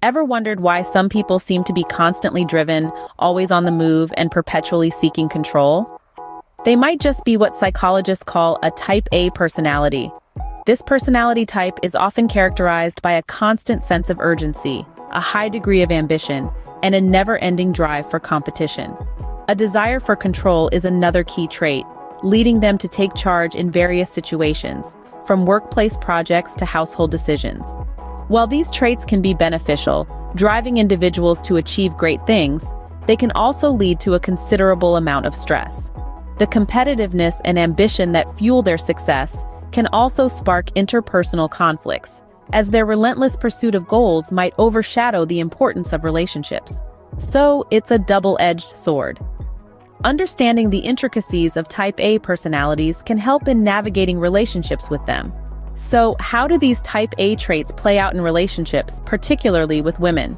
Ever wondered why some people seem to be constantly driven, always on the move, and perpetually seeking control? They might just be what psychologists call a type A personality. This personality type is often characterized by a constant sense of urgency, a high degree of ambition, and a never-ending drive for competition. A desire for control is another key trait, leading them to take charge in various situations, from workplace projects to household decisions. While these traits can be beneficial, driving individuals to achieve great things, they can also lead to a considerable amount of stress. The competitiveness and ambition that fuel their success can also spark interpersonal conflicts, as their relentless pursuit of goals might overshadow the importance of relationships. So, it's a double-edged sword. Understanding the intricacies of type A personalities can help in navigating relationships with them. So, how do these type A traits play out in relationships, particularly with women?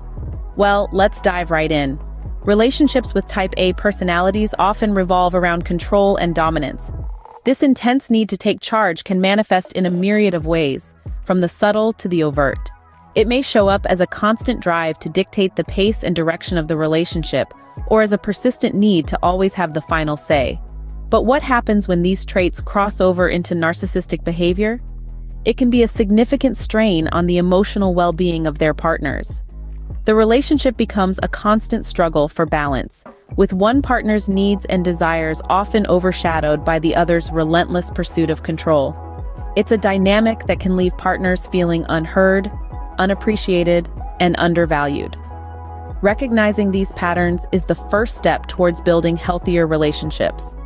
Well, let's dive right in. Relationships with type A personalities often revolve around control and dominance. This intense need to take charge can manifest in a myriad of ways, from the subtle to the overt. It may show up as a constant drive to dictate the pace and direction of the relationship, or as a persistent need to always have the final say. But what happens when these traits cross over into narcissistic behavior? It can be a significant strain on the emotional well-being of their partners. The relationship becomes a constant struggle for balance, with one partner's needs and desires often overshadowed by the other's relentless pursuit of control. It's a dynamic that can leave partners feeling unheard, unappreciated, and undervalued. Recognizing these patterns is the first step towards building healthier relationships.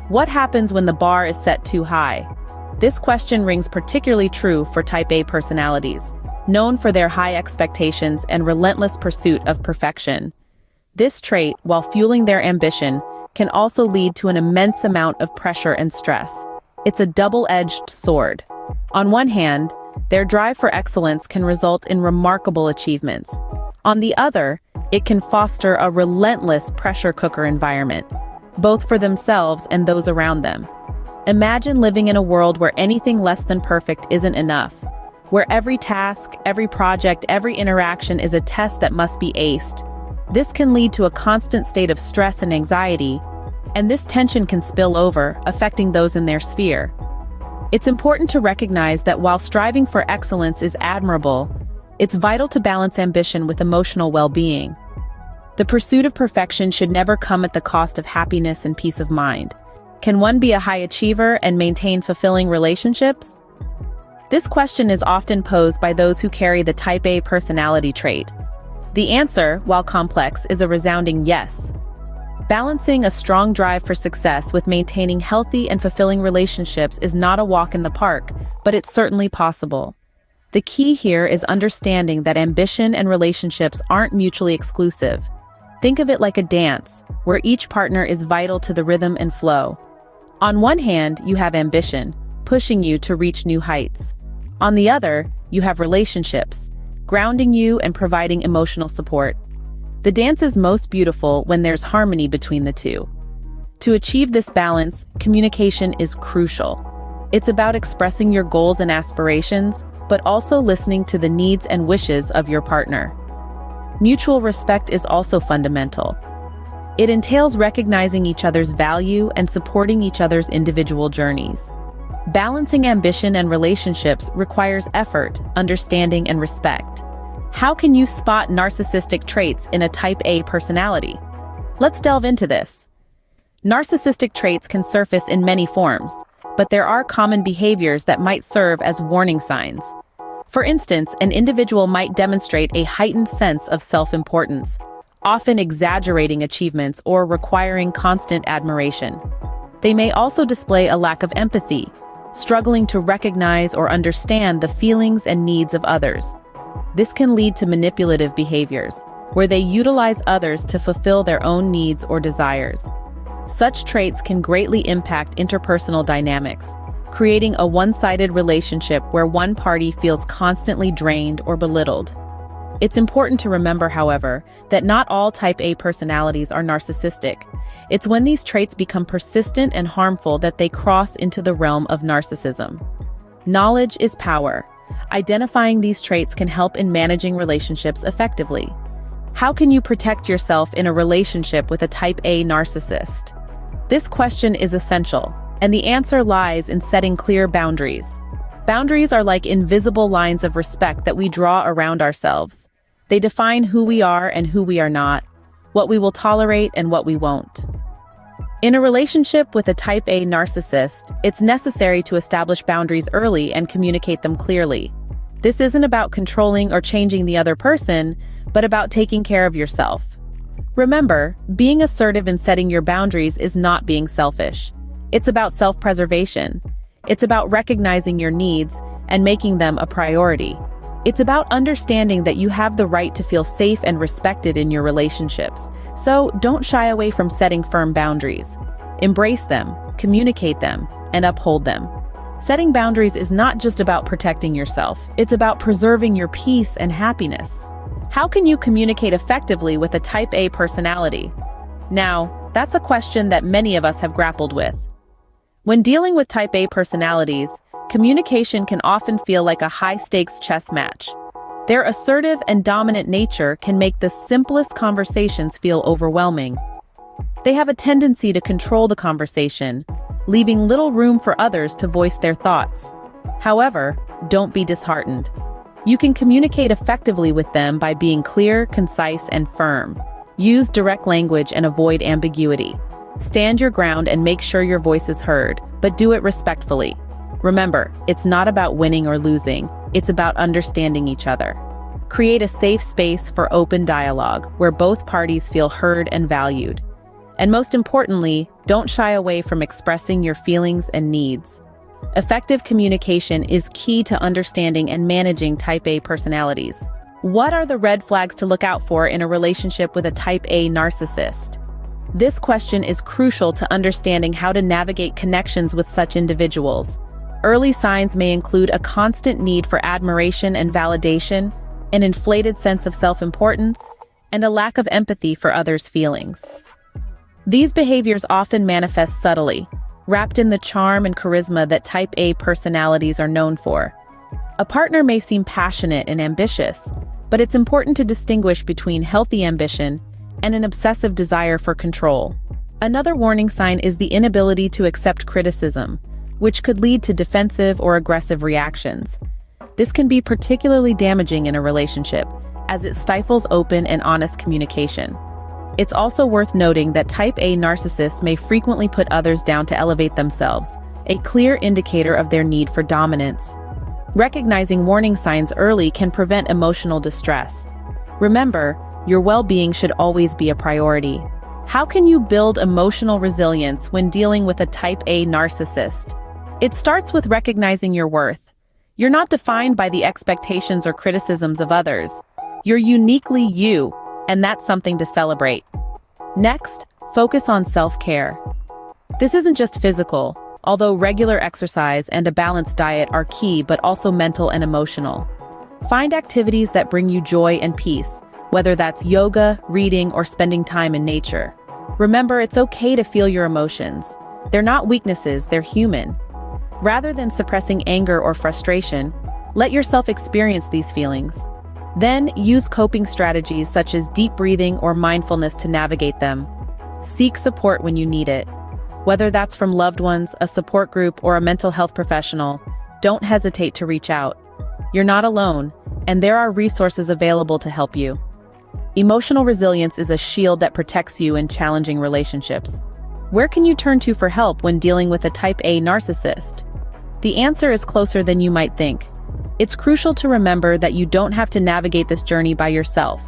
What happens when the bar is set too high? This question rings particularly true for type A personalities, known for their high expectations and relentless pursuit of perfection. This trait, while fueling their ambition, can also lead to an immense amount of pressure and stress. It's a double-edged sword. On one hand, their drive for excellence can result in remarkable achievements. On the other, it can foster a relentless pressure cooker environment, both for themselves and those around them. Imagine living in a world where anything less than perfect isn't enough, where every task, every project, every interaction is a test that must be aced. This can lead to a constant state of stress and anxiety, and this tension can spill over, affecting those in their sphere. It's important to recognize that while striving for excellence is admirable, it's vital to balance ambition with emotional well-being. The pursuit of perfection should never come at the cost of happiness and peace of mind. Can one be a high achiever and maintain fulfilling relationships? This question is often posed by those who carry the type A personality trait. The answer, while complex, is a resounding yes. Balancing a strong drive for success with maintaining healthy and fulfilling relationships is not a walk in the park, but it's certainly possible. The key here is understanding that ambition and relationships aren't mutually exclusive. Think of it like a dance, where each partner is vital to the rhythm and flow. On one hand, you have ambition, pushing you to reach new heights. On the other, you have relationships, grounding you and providing emotional support. The dance is most beautiful when there's harmony between the two. To achieve this balance, communication is crucial. It's about expressing your goals and aspirations, but also listening to the needs and wishes of your partner. Mutual respect is also fundamental. It entails recognizing each other's value and supporting each other's individual journeys. Balancing ambition and relationships requires effort, understanding, and respect. How can you spot narcissistic traits in a type A personality? Let's delve into this. Narcissistic traits can surface in many forms, but there are common behaviors that might serve as warning signs. For instance, an individual might demonstrate a heightened sense of self-importance, often exaggerating achievements or requiring constant admiration. They may also display a lack of empathy, struggling to recognize or understand the feelings and needs of others. This can lead to manipulative behaviors, where they utilize others to fulfill their own needs or desires. Such traits can greatly impact interpersonal dynamics, creating a one-sided relationship where one party feels constantly drained or belittled. It's important to remember, however, that not all type A personalities are narcissistic. It's when these traits become persistent and harmful that they cross into the realm of narcissism. Knowledge is power. Identifying these traits can help in managing relationships effectively. How can you protect yourself in a relationship with a type A narcissist? This question is essential, and the answer lies in setting clear boundaries. Boundaries are like invisible lines of respect that we draw around ourselves. They define who we are and who we are not, what we will tolerate and what we won't. In a relationship with a type A narcissist, it's necessary to establish boundaries early and communicate them clearly. This isn't about controlling or changing the other person, but about taking care of yourself. Remember, being assertive in setting your boundaries is not being selfish. It's about self-preservation. It's about recognizing your needs and making them a priority. It's about understanding that you have the right to feel safe and respected in your relationships. So don't shy away from setting firm boundaries. Embrace them, communicate them, and uphold them. Setting boundaries is not just about protecting yourself. It's about preserving your peace and happiness. How can you communicate effectively with a type A personality? Now, that's a question that many of us have grappled with. When dealing with type A personalities, communication can often feel like a high-stakes chess match. Their assertive and dominant nature can make the simplest conversations feel overwhelming. They have a tendency to control the conversation, leaving little room for others to voice their thoughts. However, don't be disheartened. You can communicate effectively with them by being clear, concise, and firm. Use direct language and avoid ambiguity. Stand your ground and make sure your voice is heard, but do it respectfully. Remember, it's not about winning or losing, it's about understanding each other. Create a safe space for open dialogue where both parties feel heard and valued. And most importantly, don't shy away from expressing your feelings and needs. Effective communication is key to understanding and managing type A personalities. What are the red flags to look out for in a relationship with a type A narcissist? This question is crucial to understanding how to navigate connections with such individuals. Early signs may include a constant need for admiration and validation, an inflated sense of self-importance, and a lack of empathy for others' feelings. These behaviors often manifest subtly, wrapped in the charm and charisma that type A personalities are known for. A partner may seem passionate and ambitious, but it's important to distinguish between healthy ambition and an obsessive desire for control. Another warning sign is the inability to accept criticism, which could lead to defensive or aggressive reactions. This can be particularly damaging in a relationship, as it stifles open and honest communication. It's also worth noting that type A narcissists may frequently put others down to elevate themselves, a clear indicator of their need for dominance. Recognizing warning signs early can prevent emotional distress. Remember, your well-being should always be a priority. How can you build emotional resilience when dealing with a type A narcissist? It starts with recognizing your worth. You're not defined by the expectations or criticisms of others. You're uniquely you, and that's something to celebrate. Next, focus on self-care. This isn't just physical, although regular exercise and a balanced diet are key, but also mental and emotional. Find activities that bring you joy and peace, whether that's yoga, reading, or spending time in nature. Remember, it's okay to feel your emotions. They're not weaknesses, they're human. Rather than suppressing anger or frustration, let yourself experience these feelings. Then use coping strategies such as deep breathing or mindfulness to navigate them. Seek support when you need it. Whether that's from loved ones, a support group, or a mental health professional, don't hesitate to reach out. You're not alone, and there are resources available to help you. Emotional resilience is a shield that protects you in challenging relationships. Where can you turn to for help when dealing with a type A narcissist? The answer is closer than you might think. It's crucial to remember that you don't have to navigate this journey by yourself.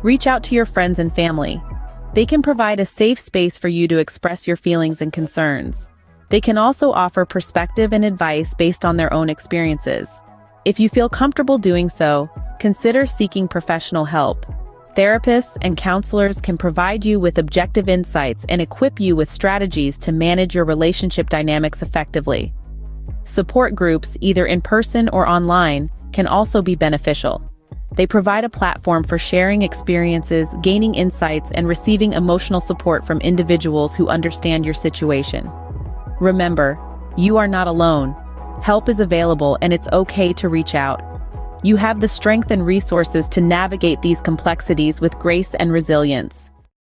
Reach out to your friends and family. They can provide a safe space for you to express your feelings and concerns. They can also offer perspective and advice based on their own experiences. If you feel comfortable doing so, consider seeking professional help. Therapists and counselors can provide you with objective insights and equip you with strategies to manage your relationship dynamics effectively. Support groups, either in person or online, can also be beneficial. They provide a platform for sharing experiences, gaining insights, and receiving emotional support from individuals who understand your situation. Remember, you are not alone. Help is available, and it's okay to reach out. You have the strength and resources to navigate these complexities with grace and resilience.